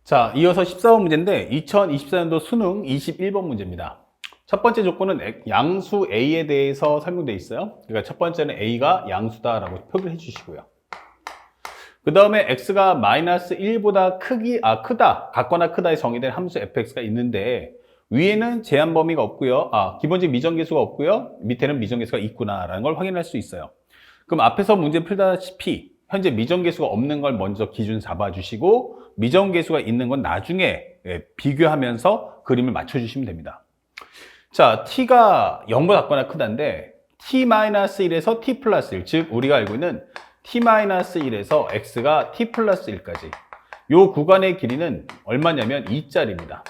자, 이어서 14번 문제인데 2024년도 수능 21번 문제입니다. 첫 번째 조건은 양수 A에 대해서 설명되어 있어요. 그러니까 첫 번째는 A가 양수다라고 표기를 해주시고요. 그 다음에 X가 마이너스 1보다 크다, 같거나 크다에 정의된 함수 fx가 있는데 위에는 제한 범위가 없고요. 기본적 미정계수가 없고요. 밑에는 미정계수가 있구나라는 걸 확인할 수 있어요. 그럼 앞에서 문제 풀다시피 현재 미정계수가 없는 걸 먼저 기준 잡아주시고 미정계수가 있는 건 나중에 비교하면서 그림을 맞춰주시면 됩니다. 자, t가 0보다 작거나 크다인데 t-1에서 t 플러스 1, 즉 우리가 알고 있는 t-1에서 x가 t 플러스 1까지 이 구간의 길이는 얼마냐면 2짜리입니다.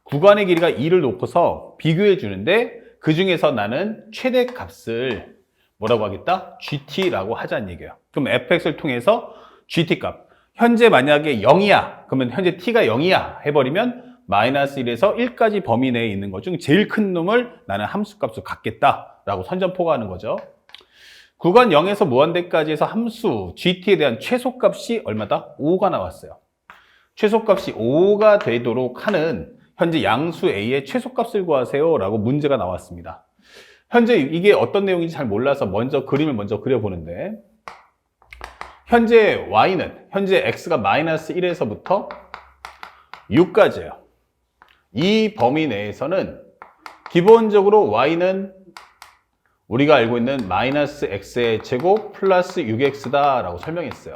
구간의 길이가 2를 놓고서 비교해 주는데 그 중에서 나는 최대값을 뭐라고 하겠다? GT라고 하자는 얘기예요. 그럼 fx를 통해서 GT 값. 현재 만약에 0이야. 그러면 현재 t가 0이야 해버리면 마이너스 1에서 1까지 범위 내에 있는 것 중 제일 큰 놈을 나는 함수값으로 갖겠다라고 선점포가하는 거죠. 구간 0에서 무한대까지 해서 함수 GT에 대한 최소값이 얼마다? 5가 나왔어요. 최소값이 5가 되도록 하는 현재 양수 A의 최소값을 구하세요 라고 문제가 나왔습니다. 현재 이게 어떤 내용인지 잘 몰라서 먼저 그림을 그려보는데 현재 X가 마이너스 1에서부터 6까지예요. 이 범위 내에서는 기본적으로 Y는 우리가 알고 있는 마이너스 X의 제곱 플러스 6X다 라고 설명했어요.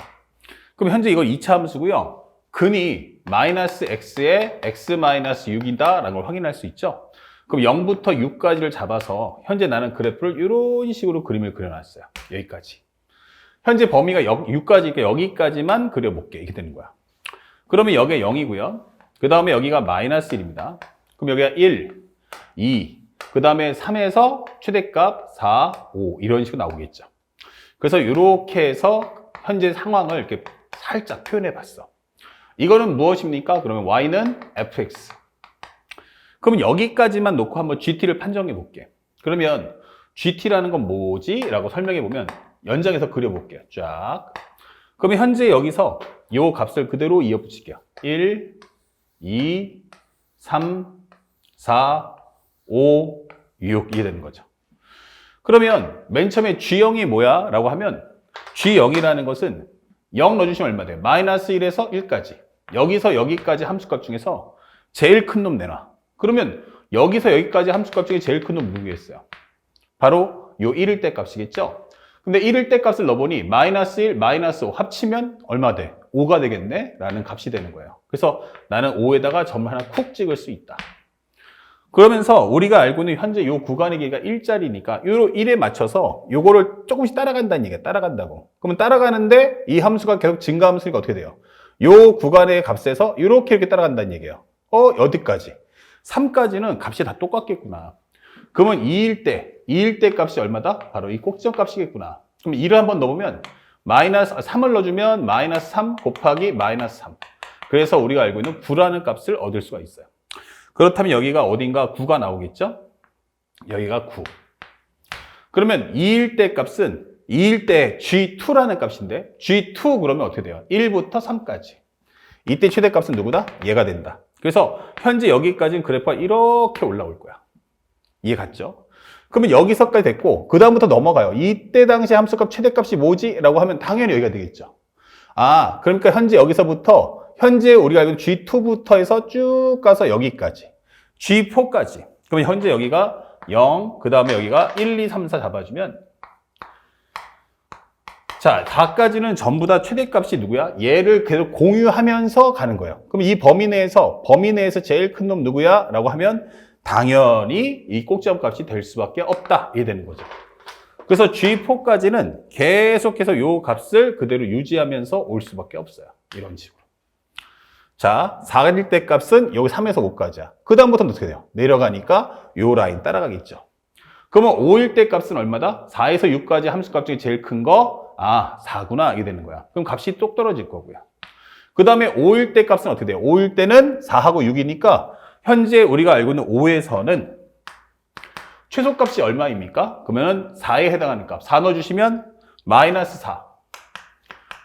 그럼 현재 이거 2차 함수고요. 근이 마이너스 X의 X 마이너스 6이다 라는 걸 확인할 수 있죠. 그럼 0부터 6까지를 잡아서 현재 나는 그래프를 이런 식으로 그림을 그려놨어요. 여기까지. 현재 범위가 6까지니까 여기까지만 그려볼게. 이렇게 되는 거야. 그러면 여기가 0이고요. 그 다음에 여기가 마이너스 1입니다. 그럼 여기가 1, 2, 그 다음에 3에서 최대값 4, 5 이런 식으로 나오겠죠. 그래서 이렇게 해서 현재 상황을 이렇게 살짝 표현해 봤어. 이거는 무엇입니까? 그러면 Y는 fx. 그럼 여기까지만 놓고 한번 GT를 판정해 볼게. 그러면 GT라는 건 뭐지? 라고 설명해 보면 연장해서 그려볼게요. 쫙. 그러면 현재 여기서 이 값을 그대로 이어붙일게요. 1, 2, 3, 4, 5, 6 이해되는 거죠. 그러면 맨 처음에 G0이 뭐야? 라고 하면 G0이라는 것은 0 넣어주시면 얼마 돼요? 마이너스 1에서 1까지. 여기서 여기까지 함수값 중에서 제일 큰 놈 내놔. 그러면 여기서 여기까지 함수값 중에 제일 큰 놈 누구겠어요? 바로 요 1일 때 값이겠죠? 근데 1일 때 값을 넣어보니 마이너스 1, 마이너스 5 합치면 얼마 돼? 5가 되겠네? 라는 값이 되는 거예요. 그래서 나는 5에다가 점을 하나 쿡 찍을 수 있다. 그러면서 우리가 알고 있는 현재 이 구간의 길이가 1짜리니까 요 1에 맞춰서 요거를 조금씩 따라간다는 얘기야. 따라간다고. 그러면 따라가는데 이 함수가 계속 증가함수니까 어떻게 돼요? 요 구간의 값에서 이렇게 따라간다는 얘기예요. 어디까지? 3까지는 값이 다 똑같겠구나. 그러면 2일 때 값이 얼마다? 바로 이 꼭지점 값이겠구나. 그럼 2를 한번 넣어보면 마이너스 3을 넣어주면 마이너스 3 곱하기 마이너스 3. 그래서 우리가 알고 있는 9라는 값을 얻을 수가 있어요. 그렇다면 여기가 어딘가 9가 나오겠죠? 여기가 9. 그러면 2일 때 값은 2일 때 G2라는 값인데 G2 그러면 어떻게 돼요? 1부터 3까지. 이때 최대값은 누구다? 얘가 된다. 그래서 현재 여기까지는 그래프가 이렇게 올라올 거야. 이해 갔죠? 그러면 여기서까지 됐고 그 다음부터 넘어가요. 이때 당시 함수값 최대값이 뭐지? 라고 하면 당연히 여기가 되겠죠. 그러니까 현재 여기서부터 현재 우리가 알고 있는 G2부터 해서 쭉 가서 여기까지 G4까지. 그러면 현재 여기가 0, 그 다음에 여기가 1, 2, 3, 4 잡아주면 자, 4까지는 전부 다 최대값이 누구야? 얘를 계속 공유하면서 가는 거예요. 그럼 이 범위 내에서 제일 큰 놈 누구야? 라고 하면 당연히 이 꼭지점 값이 될 수밖에 없다. 이게 되는 거죠. 그래서 G4까지는 계속해서 요 값을 그대로 유지하면서 올 수밖에 없어요. 이런 식으로. 자, 4일 때 값은 여기 3에서 5까지야. 그 다음부터는 어떻게 돼요? 내려가니까 요 라인 따라가겠죠. 그러면 5일 때 값은 얼마다? 4에서 6까지 함수값 중에 제일 큰 거? 4구나. 이게 되는 거야. 그럼 값이 똑 떨어질 거고요. 그 다음에 5일 때 값은 어떻게 돼요? 5일 때는 4하고 6이니까 현재 우리가 알고 있는 5에서는 최소값이 얼마입니까? 그러면 4에 해당하는 값. 4 넣어주시면 마이너스 4.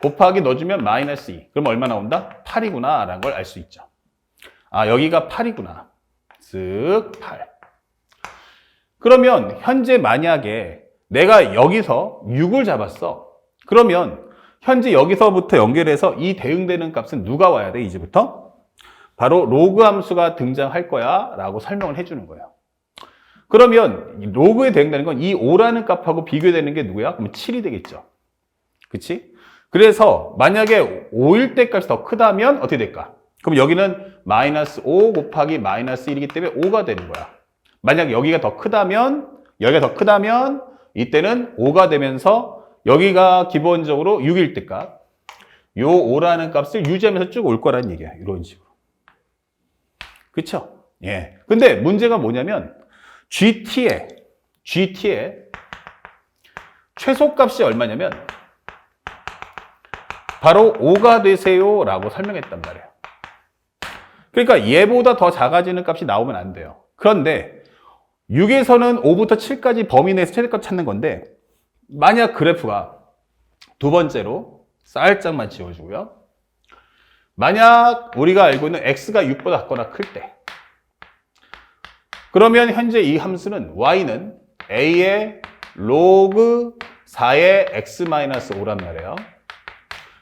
곱하기 넣어주면 마이너스 2. 그럼 얼마 나온다? 8이구나 라는 걸 알 수 있죠. 아, 여기가 8이구나. 쓱 8. 그러면 현재 만약에 내가 여기서 6을 잡았어. 그러면 현재 여기서부터 연결해서 이 대응되는 값은 누가 와야 돼? 이제부터? 바로 로그 함수가 등장할 거야 라고 설명을 해주는 거예요. 그러면 로그에 대응되는 건 이 5라는 값하고 비교되는 게 누구야? 그럼 7이 되겠죠. 그치? 그래서 만약에 5일 때 값이 더 크다면 어떻게 될까? 그럼 여기는 마이너스 5 곱하기 마이너스 1이기 때문에 5가 되는 거야. 만약 여기가 더 크다면 이때는 5가 되면서 여기가 기본적으로 6일 때 값, 요 5라는 값을 유지하면서 쭉 올 거라는 얘기야. 이런 식으로. 그쵸? 예. 근데 문제가 뭐냐면 GT의 최소값이 얼마냐면 바로 5가 되세요 라고 설명했단 말이에요. 그러니까 얘보다 더 작아지는 값이 나오면 안 돼요. 그런데 6에서는 5부터 7까지 범위 내에서 최대값 찾는 건데 만약 그래프가 두 번째로 살짝만 지워주고요. 만약 우리가 알고 있는 x가 6보다 작거나 클 때 그러면 현재 이 함수는 y는 a의 로그 4의 x-5란 말이에요.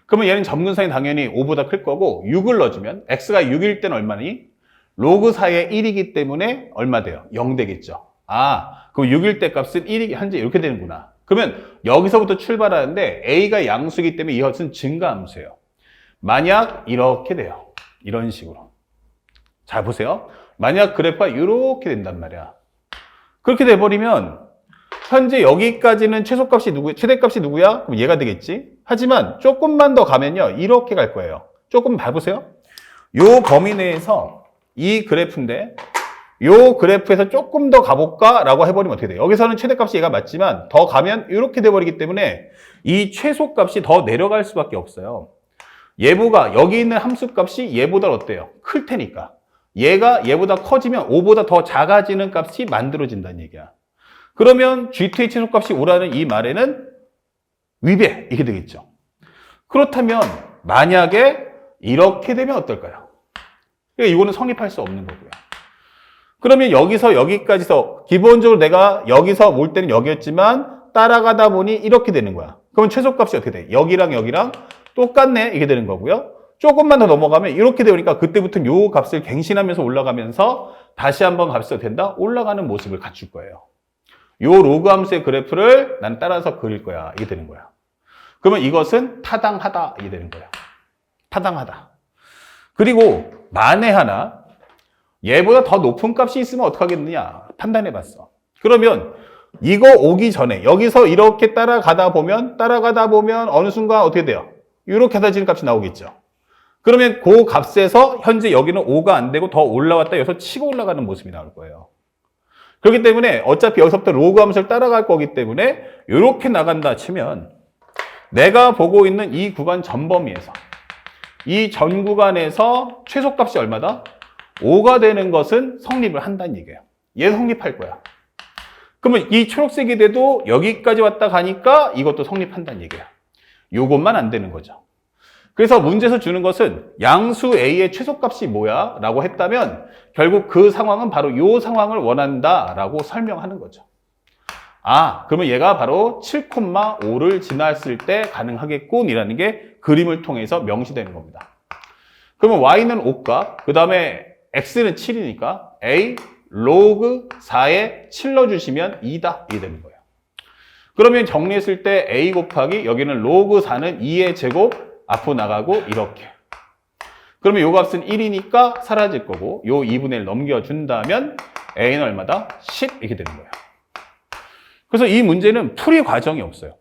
그러면 얘는 점근상이 당연히 5보다 클 거고 6을 넣어주면 x가 6일 때는 얼마니? 로그 4의 1이기 때문에 얼마 돼요? 0 되겠죠. 아, 그럼 6일 때 값은 1이 현재 이렇게 되는구나. 그러면 여기서부터 출발하는데 a가 양수이기 때문에 이 값은 증가함수예요. 만약 이렇게 돼요. 이런 식으로. 자, 보세요. 만약 그래프가 이렇게 된단 말이야. 그렇게 돼버리면 현재 여기까지는 최대값이 누구야? 그럼 얘가 되겠지? 하지만 조금만 더 가면요. 이렇게 갈 거예요. 조금 봐보세요. 요 범위 내에서 이 그래프인데 요 그래프에서 조금 더 가볼까? 라고 해버리면 어떻게 돼요? 여기서는 최대값이 얘가 맞지만 더 가면 이렇게 돼버리기 때문에 이 최소값이 더 내려갈 수밖에 없어요. 얘보다 여기 있는 함수값이 얘보다 어때요? 클 테니까. 얘가 얘보다 커지면 5보다 더 작아지는 값이 만들어진다는 얘기야. 그러면 GT의 최소값이 5라는 이 말에는 위배 이게 되겠죠. 그렇다면 만약에 이렇게 되면 어떨까요? 그러니까 이거는 성립할 수 없는 거고요. 그러면 여기서 여기까지서 기본적으로 내가 여기서 올 때는 여기였지만 따라가다 보니 이렇게 되는 거야. 그러면 최소값이 어떻게 돼? 여기랑 여기랑 똑같네 이게 되는 거고요. 조금만 더 넘어가면 이렇게 되니까 그때부터 요 값을 갱신하면서 올라가면서 다시 한번 값이 어떻게 된다? 올라가는 모습을 갖출 거예요. 요 로그 함수의 그래프를 난 따라서 그릴 거야. 이게 되는 거야. 그러면 이것은 타당하다. 이게 되는 거예요. 타당하다. 그리고 만에 하나 얘보다 더 높은 값이 있으면 어떡하겠느냐 판단해 봤어. 그러면 이거 오기 전에 여기서 이렇게 따라가다 보면 어느 순간 어떻게 돼요? 이렇게 해서지는 값이 나오겠죠. 그러면 그 값에서 현재 여기는 5가 안 되고 더 올라왔다 여기서 치고 올라가는 모습이 나올 거예요. 그렇기 때문에 어차피 여기서부터 로그 함수를 따라갈 거기 때문에 이렇게 나간다 치면 내가 보고 있는 이 구간 전 범위에서 이 전 구간에서 최소값이 얼마다? 5가 되는 것은 성립을 한다는 얘기예요. 얘 성립할 거야. 그러면 이 초록색이 돼도 여기까지 왔다 가니까 이것도 성립한다는 얘기야. 요것만 안 되는 거죠. 그래서 문제에서 주는 것은 양수 A의 최소값이 뭐야? 라고 했다면 결국 그 상황은 바로 이 상황을 원한다 라고 설명하는 거죠. 아, 그러면 얘가 바로 7,5를 지났을 때 가능하겠군 이라는 게 그림을 통해서 명시되는 겁니다. 그러면 Y는 5값, 그 다음에 X는 7이니까 A 로그 4에 7 넣어주시면 2다. 이게 되는 거예요. 그러면 정리했을 때 A 곱하기 여기는 로그 4는 2의 제곱 앞으로 나가고 이렇게. 그러면 요 값은 1이니까 사라질 거고 요 2분의 1 넘겨준다면 A는 얼마다? 10 이렇게 되는 거예요. 그래서 이 문제는 풀이 과정이 없어요.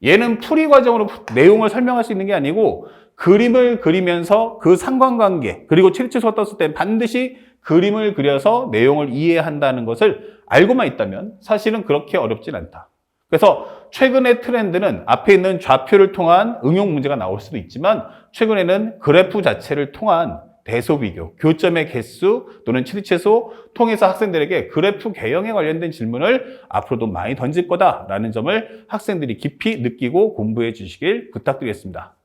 얘는 풀이 과정으로 내용을 설명할 수 있는 게 아니고 그림을 그리면서 그 상관관계 그리고 최대치수가 떴을 때 반드시 그림을 그려서 내용을 이해한다는 것을 알고만 있다면 사실은 그렇게 어렵진 않다. 그래서 최근의 트렌드는 앞에 있는 좌표를 통한 응용 문제가 나올 수도 있지만 최근에는 그래프 자체를 통한 대소비교, 교점의 개수 또는 최대치수 통해서 학생들에게 그래프 개형에 관련된 질문을 앞으로도 많이 던질 거다라는 점을 학생들이 깊이 느끼고 공부해 주시길 부탁드리겠습니다.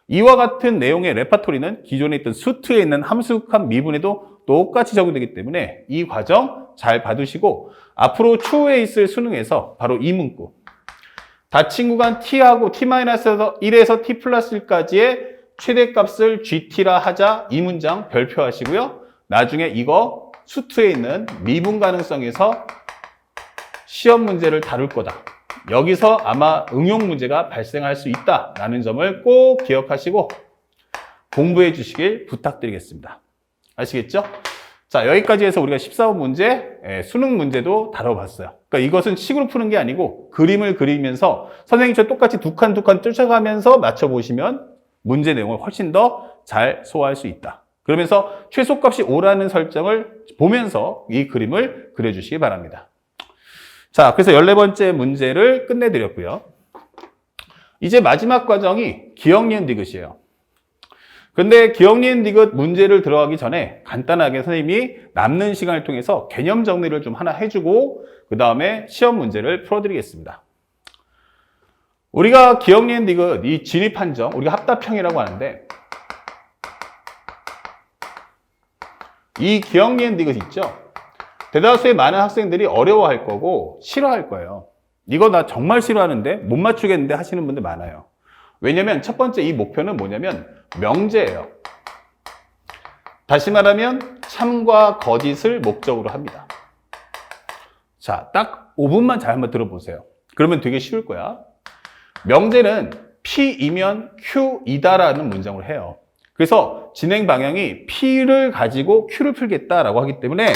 이와 같은 내용의 레파토리는 기존에 있던 수트에 있는 함수극한 미분에도 똑같이 적용되기 때문에 이 과정 잘 봐두시고 앞으로 추후에 있을 수능에서 바로 이 문구 닫힌 구간 t하고 t-1에서 t 플러스 1까지의 최대값을 gt라 하자 이 문장 별표하시고요. 나중에 이거 수트에 있는 미분 가능성에서 시험 문제를 다룰 거다. 여기서 아마 응용 문제가 발생할 수 있다라는 점을 꼭 기억하시고 공부해 주시길 부탁드리겠습니다. 아시겠죠? 자, 여기까지 해서 우리가 14번 문제, 수능 문제도 다뤄봤어요. 그러니까 이것은 식으로 푸는 게 아니고 그림을 그리면서 선생님처럼 똑같이 두 칸 쫓아가면서 맞춰보시면 문제 내용을 훨씬 더 잘 소화할 수 있다. 그러면서 최소값이 5라는 설정을 보면서 이 그림을 그려주시기 바랍니다. 자, 그래서 14번째 문제를 끝내드렸고요. 이제 마지막 과정이 기억, 니은, 디귿이에요. 근데 기억, 니은, 디귿 문제를 들어가기 전에 간단하게 선생님이 남는 시간을 통해서 개념 정리를 좀 하나 해주고 그 다음에 시험 문제를 풀어드리겠습니다. 우리가 기억, 니은, 디귿 이 진입 한정, 우리가 합답형이라고 하는데 이 기억, 니은, 디귿 있죠? 대다수의 많은 학생들이 어려워할 거고 싫어할 거예요. 이거 나 정말 싫어하는데 못 맞추겠는데 하시는 분들 많아요. 왜냐면 첫 번째 이 목표는 뭐냐면 명제예요. 다시 말하면 참과 거짓을 목적으로 합니다. 자, 딱 5분만 잘 한번 들어보세요. 그러면 되게 쉬울 거야. 명제는 P이면 Q이다라는 문장을 해요. 그래서 진행 방향이 P를 가지고 Q를 풀겠다라고 하기 때문에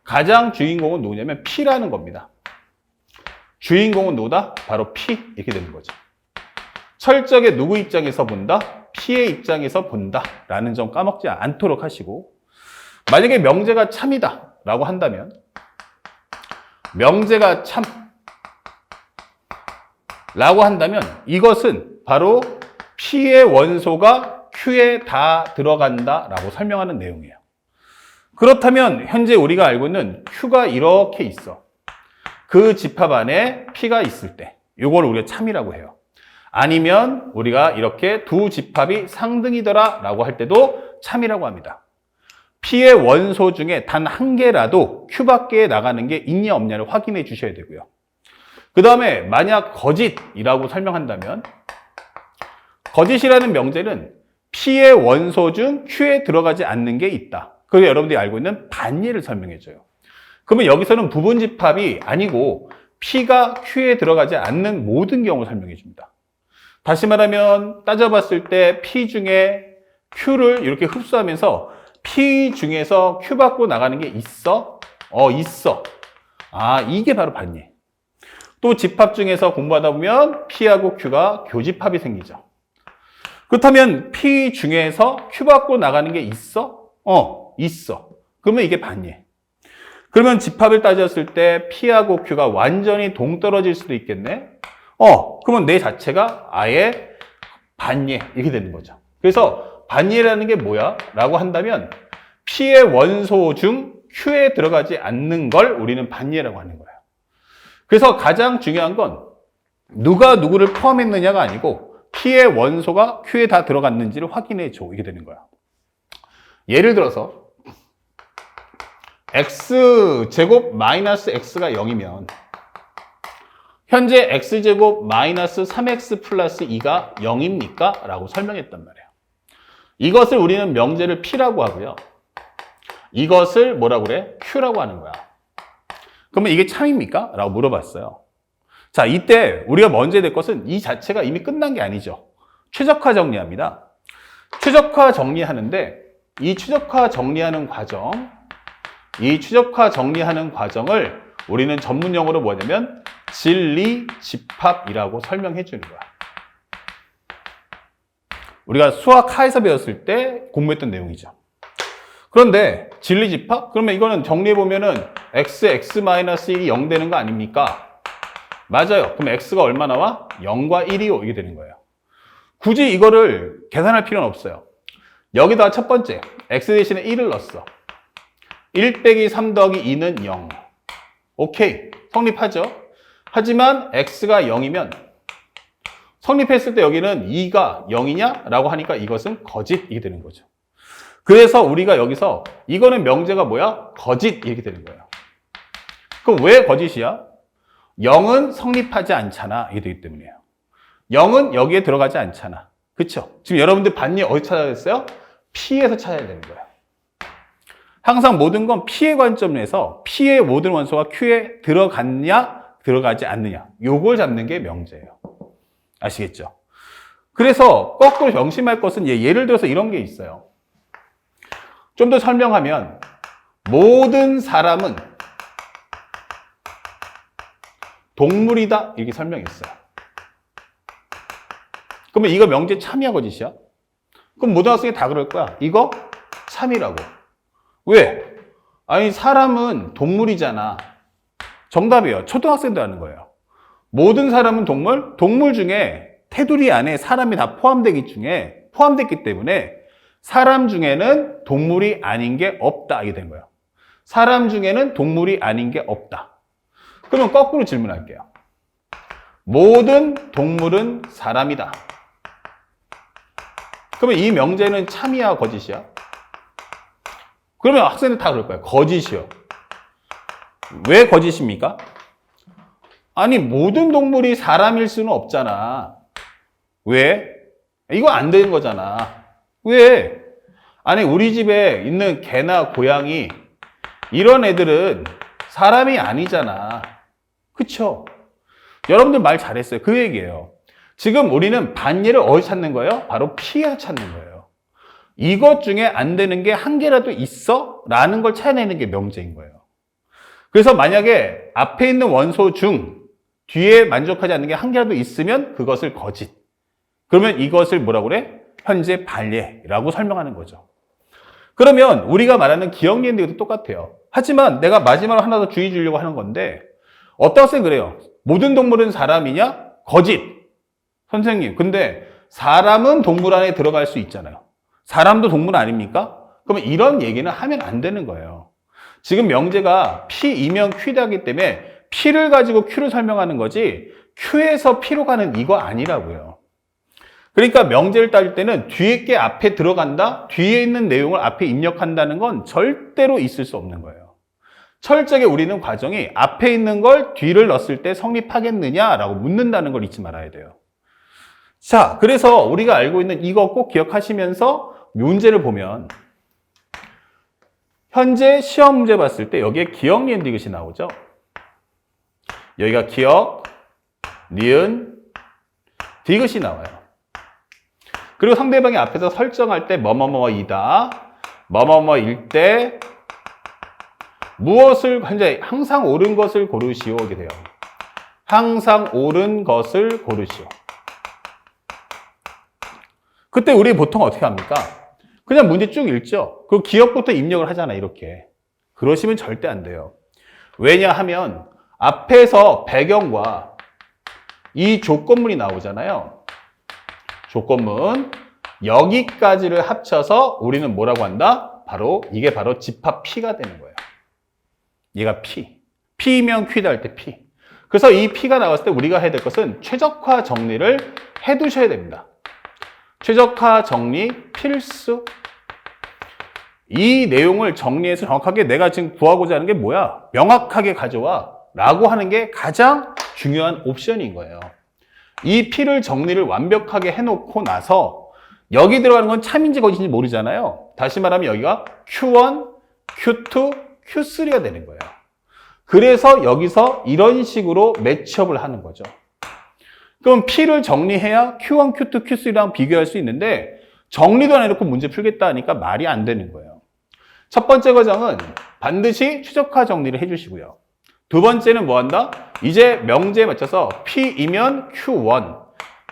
가장 주인공은 누구냐면 P라는 겁니다. 주인공은 누구다? 바로 P 이렇게 되는 거죠. 철저하게 누구 입장에서 본다? P의 입장에서 본다 라는 점 까먹지 않도록 하시고 만약에 명제가 참이다 라고 한다면 명제가 참 라고 한다면 이것은 바로 P의 원소가 Q에 다 들어간다 라고 설명하는 내용이에요. 그렇다면 현재 우리가 알고 있는 Q가 이렇게 있어. 그 집합 안에 P가 있을 때 이걸 우리가 참이라고 해요. 아니면 우리가 이렇게 두 집합이 상등이더라 라고 할 때도 참이라고 합니다. P의 원소 중에 단 한 개라도 Q 밖에 나가는 게 있냐 없냐를 확인해 주셔야 되고요. 그 다음에 만약 거짓이라고 설명한다면 거짓이라는 명제는 P의 원소 중 Q에 들어가지 않는 게 있다. 그래서 여러분들이 알고 있는 반예를 설명해 줘요. 그러면 여기서는 부분 집합이 아니고 P가 Q에 들어가지 않는 모든 경우를 설명해 줍니다. 다시 말하면 따져봤을 때 P 중에 Q를 이렇게 흡수하면서 P 중에서 Q 밖으로 나가는 게 있어? 있어. 아, 이게 바로 반예. 또 집합 중에서 공부하다 보면 P하고 Q가 교집합이 생기죠. 그렇다면 P 중에서 Q 밖으로 나가는 게 있어? 있어. 그러면 이게 반예. 그러면 집합을 따졌을 때 P하고 Q가 완전히 동떨어질 수도 있겠네? 그러면 내 자체가 아예 반예. 이렇게 되는 거죠. 그래서 반예라는 게 뭐야? 라고 한다면 P의 원소 중 Q에 들어가지 않는 걸 우리는 반예라고 하는 거예요. 그래서 가장 중요한 건 누가 누구를 포함했느냐가 아니고 P의 원소가 Q에 다 들어갔는지를 확인해 줘. 이게 되는 거야. 예를 들어서 x제곱 마이너스 x가 0이면 현재 x제곱 마이너스 3x 플러스 2가 0입니까? 라고 설명했단 말이에요. 이것을 우리는 명제를 P라고 하고요. 이것을 뭐라고 그래? Q라고 하는 거야. 그러면 이게 참입니까? 라고 물어봤어요. 자, 이때 우리가 먼저 해야 될 것은 이 자체가 이미 끝난 게 아니죠. 최적화 정리합니다. 최적화 정리하는데 이 최적화 정리하는 과정을 우리는 전문 용어로 뭐냐면 진리 집합이라고 설명해 주는 거야. 우리가 수학 하에서 배웠을 때 공부했던 내용이죠. 그런데 진리 집합? 그러면 이거는 정리해 보면은 x-1이 0 되는 거 아닙니까? 맞아요. 그럼 x가 얼마 나와? 0과 1이 오게 되는 거예요. 굳이 이거를 계산할 필요는 없어요. 여기다가 첫 번째 x 대신에 1을 넣었어. 1 빼기 3 더하기 2는 0. 오케이. 성립하죠. 하지만 x가 0이면 성립했을 때 여기는 2가 0이냐? 라고 하니까 이것은 거짓이 되는 거죠. 그래서 우리가 여기서 이거는 명제가 뭐야? 거짓 이렇게 되는 거예요. 그럼 왜 거짓이야? 0은 성립하지 않잖아. 이게 되기 때문이에요. 0은 여기에 들어가지 않잖아. 그쵸? 지금 여러분들 반니 어디 찾아야 됐어요? P에서 찾아야 되는 거예요. 항상 모든 건 P의 관점에서 P의 모든 원소가 Q에 들어갔냐, 들어가지 않느냐. 요걸 잡는 게 명제예요. 아시겠죠? 그래서 거꾸로 명심할 것은 예를 들어서 이런 게 있어요. 좀 더 설명하면 모든 사람은 동물이다 이렇게 설명했어요. 그러면 이거 명제 참이야 거짓이야? 그럼 모든 학생이 다 그럴 거야. 이거 참이라고. 왜? 아니 사람은 동물이잖아. 정답이에요. 초등학생도 하는 거예요. 모든 사람은 동물? 동물 중에 테두리 안에 사람이 다 포함됐기 때문에 사람 중에는 동물이 아닌 게 없다. 이게 된 거예요. 사람 중에는 동물이 아닌 게 없다. 그러면 거꾸로 질문할게요. 모든 동물은 사람이다. 그러면 이 명제는 참이야, 거짓이야? 그러면 학생들 다 그럴 거예요. 거짓이요. 왜 거짓입니까? 아니, 모든 동물이 사람일 수는 없잖아. 왜? 이거 안 되는 거잖아. 왜? 아니, 우리 집에 있는 개나 고양이, 이런 애들은 사람이 아니잖아. 그쵸? 여러분들 말 잘했어요. 그 얘기예요. 지금 우리는 반예를 어디 찾는 거예요? 바로 P에서 찾는 거예요. 이것 중에 안 되는 게 한 개라도 있어? 라는 걸 찾아내는 게 명제인 거예요. 그래서 만약에 앞에 있는 원소 중 뒤에 만족하지 않는 게 한 개라도 있으면 그것을 거짓. 그러면 이것을 뭐라고 그래? 현재 반예라고 설명하는 거죠. 그러면 우리가 말하는 기억니은도 똑같아요. 하지만 내가 마지막으로 하나 더 주의 주려고 하는 건데 어떤 학생이 그래요. 모든 동물은 사람이냐? 거짓. 선생님, 근데 사람은 동물 안에 들어갈 수 있잖아요. 사람도 동물 아닙니까? 그러면 이런 얘기는 하면 안 되는 거예요. 지금 명제가 P이면 Q이기 때문에 P를 가지고 Q를 설명하는 거지 Q에서 P로 가는 이거 아니라고요. 그러니까 명제를 따질 때는 뒤에 게 앞에 들어간다? 뒤에 있는 내용을 앞에 입력한다는 건 절대로 있을 수 없는 거예요. 철저하게 우리는 과정이 앞에 있는 걸 뒤를 넣었을 때 성립하겠느냐라고 묻는다는 걸 잊지 말아야 돼요. 자, 그래서 우리가 알고 있는 이거 꼭 기억하시면서 문제를 보면 현재 시험 문제 봤을 때 여기에 기억, 니은, 디귿이 나오죠. 여기가 기억, 니은, 디귿이 나와요. 그리고 상대방이 앞에서 설정할 때 뭐뭐뭐이다, 뭐뭐뭐일 때 무엇을 현재 항상 옳은 것을 고르시오 이게 돼요. 항상 옳은 것을 고르시오. 그때 우리 보통 어떻게 합니까? 그냥 문제 쭉 읽죠. 그 기억부터 입력을 하잖아 이렇게. 그러시면 절대 안 돼요. 왜냐하면 앞에서 배경과 이 조건문이 나오잖아요. 조건문 여기까지를 합쳐서 우리는 뭐라고 한다? 이게 바로 집합 P가 되는 거예요. 얘가 P. P면 Q다 할 때 P. 그래서 이 P가 나왔을 때 우리가 해야 될 것은 최적화 정리를 해두셔야 됩니다. 최적화 정리 필수. 이 내용을 정리해서 정확하게 내가 지금 구하고자 하는 게 뭐야? 명확하게 가져와 라고 하는 게 가장 중요한 옵션인 거예요. 이 P를 정리를 완벽하게 해놓고 나서 여기 들어가는 건 참인지 거짓인지 모르잖아요. 다시 말하면 여기가 Q1, Q2, Q3가 되는 거예요. 그래서 여기서 이런 식으로 매치업을 하는 거죠. 그럼 P를 정리해야 Q1, Q2, Q3랑 비교할 수 있는데 정리도 안 해놓고 문제 풀겠다 하니까 말이 안 되는 거예요. 첫 번째 과정은 반드시 최적화 정리를 해주시고요. 두 번째는 뭐 한다? 이제 명제에 맞춰서 P이면 Q1,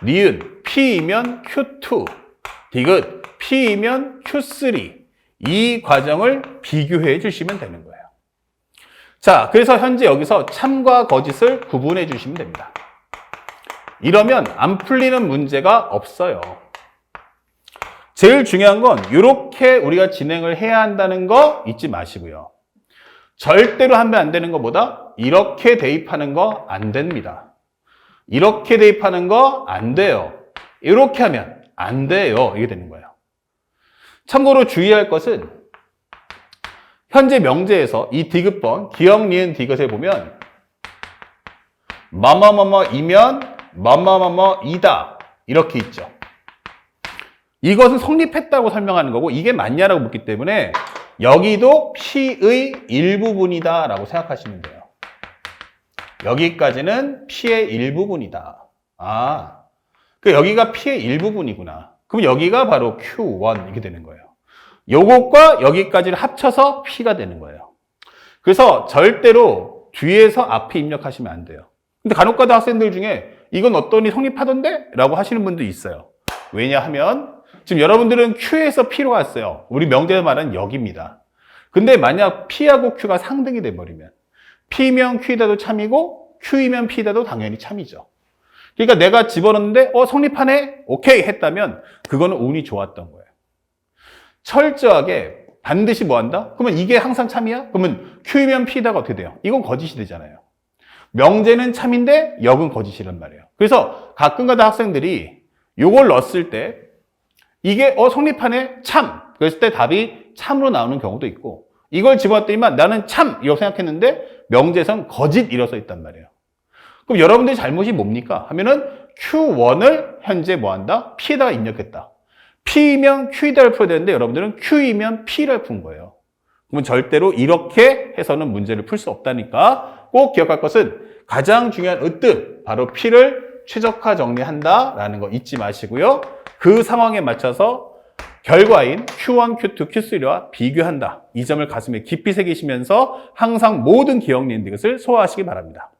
니은 P이면 Q2, 디귿 P이면 Q3 이 과정을 비교해 주시면 되는 거예요. 자, 그래서 현재 여기서 참과 거짓을 구분해 주시면 됩니다. 이러면 안 풀리는 문제가 없어요. 제일 중요한 건 이렇게 우리가 진행을 해야 한다는 거 잊지 마시고요. 절대로 하면 안 되는 것보다 이렇게 대입하는 거 안 됩니다. 이렇게 대입하는 거 안 돼요. 이렇게 하면 안 돼요. 이게 되는 거예요. 참고로 주의할 것은 현재 명제에서 이 디귿번, 기역, 니은, 디귿에 보면 뭐뭐뭐뭐이면 뭐뭐뭐뭐이다 이렇게 있죠. 이것은 성립했다고 설명하는 거고 이게 맞냐라고 묻기 때문에 여기도 P의 일부분이다 라고 생각하시면 돼요. 여기까지는 P의 일부분이다. 여기가 P의 일부분이구나. 그럼 여기가 바로 Q1 이렇게 되는 거예요. 요것과 여기까지를 합쳐서 P가 되는 거예요. 그래서 절대로 뒤에서 앞에 입력하시면 안 돼요. 근데 간혹가다 학생들 중에 이건 어떠니 성립하던데? 라고 하시는 분도 있어요. 왜냐하면 지금 여러분들은 Q에서 P로 갔어요. 우리 명제에서 말하는 여기입니다. 근데 만약 P하고 Q가 상등이 돼버리면 P면 Q이다도 참이고 Q이면 P이다도 당연히 참이죠. 그러니까 내가 집어넣는데 성립하네? 오케이 했다면 그거는 운이 좋았던 거예요. 철저하게 반드시 뭐 한다? 그러면 이게 항상 참이야? 그러면 Q이면 P다가 어떻게 돼요? 이건 거짓이 되잖아요. 명제는 참인데 역은 거짓이란 말이에요. 그래서 가끔가다 학생들이 요걸 넣었을 때 이게 성립하네? 참! 그랬을 때 답이 참으로 나오는 경우도 있고 이걸 집어넣었더니만 나는 참! 이라고 생각했는데 명제에선 거짓 이라고 써 있단 말이에요. 그럼 여러분들의 잘못이 뭡니까? 하면은 Q1을 현재 뭐 한다? P에다가 입력했다. P이면 Q이다를 풀어야 되는데 여러분들은 Q이면 P를 푼 거예요. 그러면 절대로 이렇게 해서는 문제를 풀 수 없다니까 꼭 기억할 것은 가장 중요한 으뜸, 바로 P를 최적화 정리한다라는 거 잊지 마시고요. 그 상황에 맞춰서 결과인 Q1, Q2, Q3와 비교한다. 이 점을 가슴에 깊이 새기시면서 항상 모든 기억 니은 디귿을 소화하시기 바랍니다.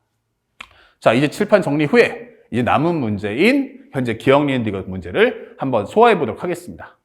자, 이제 칠판 정리 후에 이제 남은 문제인 현재 기억 니은 디귿 문제를 한번 소화해 보도록 하겠습니다.